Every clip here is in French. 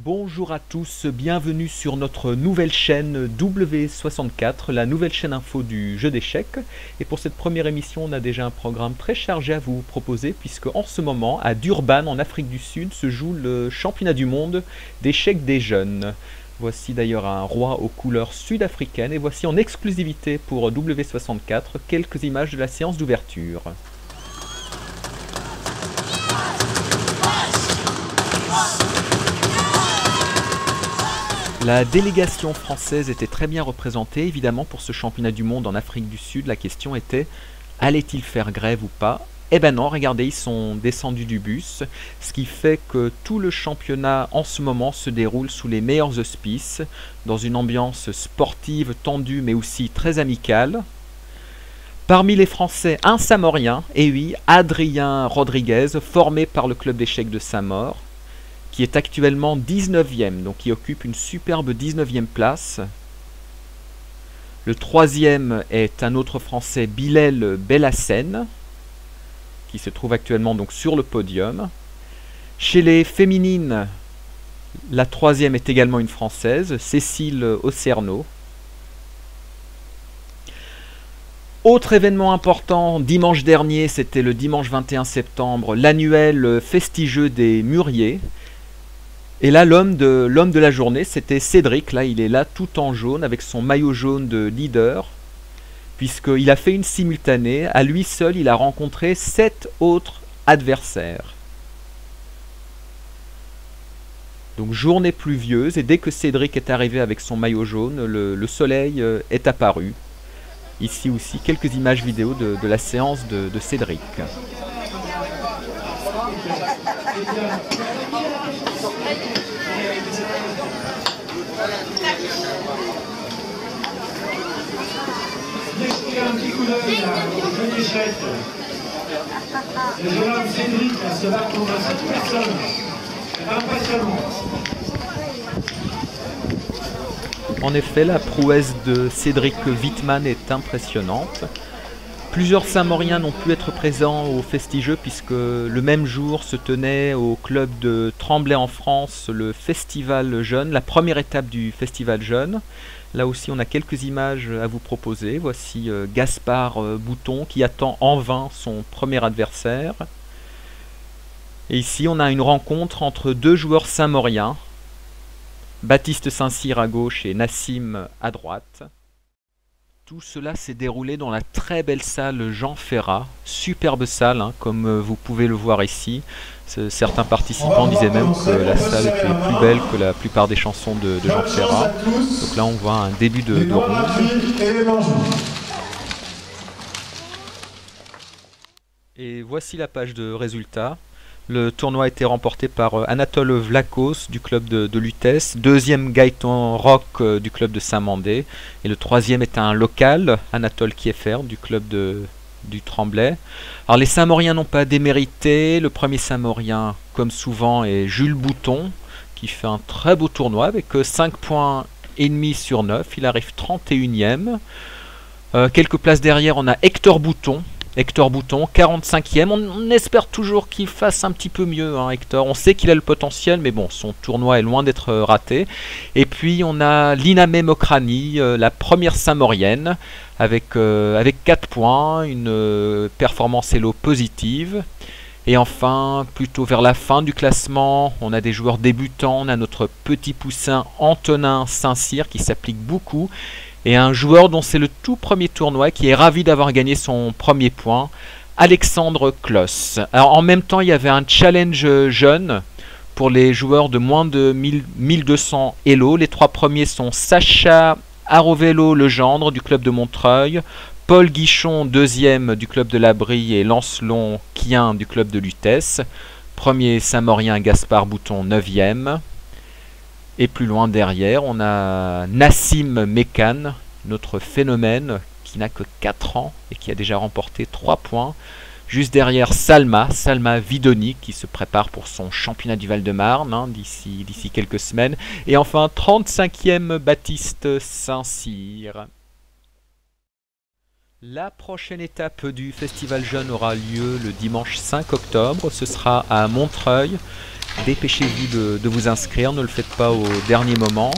Bonjour à tous, bienvenue sur notre nouvelle chaîne W64, la nouvelle chaîne info du jeu d'échecs. Et pour cette première émission, on a déjà un programme très chargé à vous proposer, puisque en ce moment, à Durban, en Afrique du Sud, se joue le championnat du monde d'échecs des jeunes. Voici d'ailleurs un roi aux couleurs sud-africaines, et voici en exclusivité pour W64 quelques images de la séance d'ouverture. La délégation française était très bien représentée, évidemment, pour ce championnat du monde en Afrique du Sud. La question était, allait-il faire grève ou pas? Eh ben non, regardez, ils sont descendus du bus, ce qui fait que tout le championnat en ce moment se déroule sous les meilleurs auspices, dans une ambiance sportive tendue mais aussi très amicale. Parmi les Français, un Samorien, et oui, Adrien Rodriguez, formé par le club d'échecs de Saint-Maur, qui est actuellement 19e, donc qui occupe une superbe 19e place. Le troisième est un autre Français, Bilal Belhassen, qui se trouve actuellement donc sur le podium. Chez les féminines, la troisième est également une Française, Cécile Ocerno. Autre événement important, dimanche dernier, c'était le dimanche 21 septembre, l'annuel Festigeux des Mûriers. Et là, l'homme de la journée, c'était Cédric. Là, il est là tout en jaune avec son maillot jaune de leader, puisqu'il a fait une simultanée. À lui seul, il a rencontré 7 autres adversaires. Donc, journée pluvieuse. Et dès que Cédric est arrivé avec son maillot jaune, le soleil est apparu. Ici aussi, quelques images vidéo de la séance de Cédric. Jetez un petit coup d'œil au jeu d'échecs. Le jeune homme Cédric se bat contre 7 personnes. C'est impressionnant. En effet, la prouesse de Cédric Wittmann est impressionnante. Plusieurs Saint-Mauriens n'ont pu être présents au Festigeux puisque le même jour se tenait au club de Tremblay en France le Festival Jeune, la première étape du Festival Jeune. Là aussi, on a quelques images à vous proposer. Voici Gaspard Bouton qui attend en vain son premier adversaire. Et ici, on a une rencontre entre deux joueurs saint-mauriens, Baptiste Saint-Cyr à gauche et Nassim à droite. Tout cela s'est déroulé dans la très belle salle Jean Ferrat, superbe salle, hein, comme vous pouvez le voir ici. Certains participants disaient même que la salle était plus belle que la plupart des chansons de Jean Ferrat. Donc là on voit un début de ronde. Et voici la page de résultats. Le tournoi a été remporté par Anatole Vlachos du club de Lutèce, deuxième Gaëtan Roch du club de Saint-Mandé, et le troisième est un local, Anatole Kieffer du club du Tremblay. Alors les Saint-Mauriens n'ont pas démérité, le premier Saint-Maurien comme souvent est Jules Bouton qui fait un très beau tournoi avec 5 points et demi sur 9, il arrive 31e. Quelques places derrière on a Hector Bouton, 45e, on espère toujours qu'il fasse un petit peu mieux, hein, Hector. On sait qu'il a le potentiel, mais bon, son tournoi est loin d'être raté. Et puis on a Linamé Mokrani, la première Saint-Maurienne, avec 4 points, une performance Elo positive. Et enfin, plutôt vers la fin du classement, on a des joueurs débutants, on a notre petit poussin Antonin Saint-Cyr qui s'applique beaucoup, et un joueur dont c'est le tout premier tournoi qui est ravi d'avoir gagné son premier point, Alexandre Kloss. Alors en même temps, il y avait un challenge jeune pour les joueurs de moins de 1200 Elo. Les 3 premiers sont Sacha Arovello Legendre du club de Montreuil, Paul Guichon, deuxième du club de la Brie, et Lancelon Quien du club de Lutèce. Premier Saint-Maurien Gaspard Bouton, 9e. Et plus loin derrière, on a Nassim Mekan, notre phénomène qui n'a que 4 ans et qui a déjà remporté 3 points. Juste derrière Salma Vidoni qui se prépare pour son championnat du Val-de-Marne, hein, d'ici quelques semaines. Et enfin 35e Baptiste Saint-Cyr. La prochaine étape du Festival Jeune aura lieu le dimanche 5 octobre. Ce sera à Montreuil. dépêchez-vous de vous inscrire, ne le faites pas au dernier moment.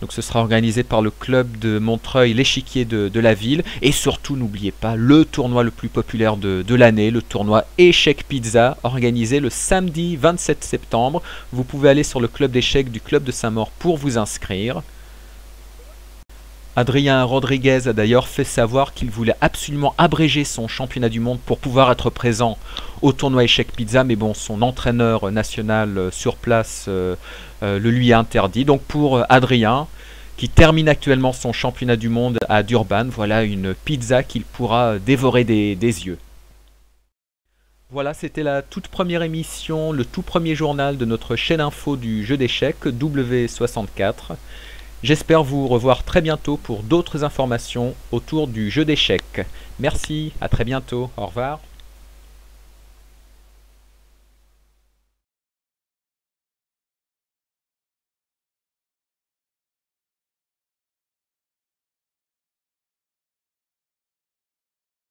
Donc ce sera organisé par le club de Montreuil, l'échiquier de la ville. Et surtout, n'oubliez pas, le tournoi le plus populaire de l'année, le tournoi Échecs Pizza, organisé le samedi 27 septembre. Vous pouvez aller sur le club d'échecs du club de Saint-Maur pour vous inscrire. Adrien Rodriguez a d'ailleurs fait savoir qu'il voulait absolument abréger son championnat du monde pour pouvoir être présent au tournoi Échecs Pizza, mais bon, son entraîneur national sur place le lui a interdit. Donc pour Adrien, qui termine actuellement son championnat du monde à Durban, voilà une pizza qu'il pourra dévorer des yeux. Voilà, c'était la toute première émission, le tout premier journal de notre chaîne info du jeu d'échecs W64. J'espère vous revoir très bientôt pour d'autres informations autour du jeu d'échecs. Merci, à très bientôt, au revoir.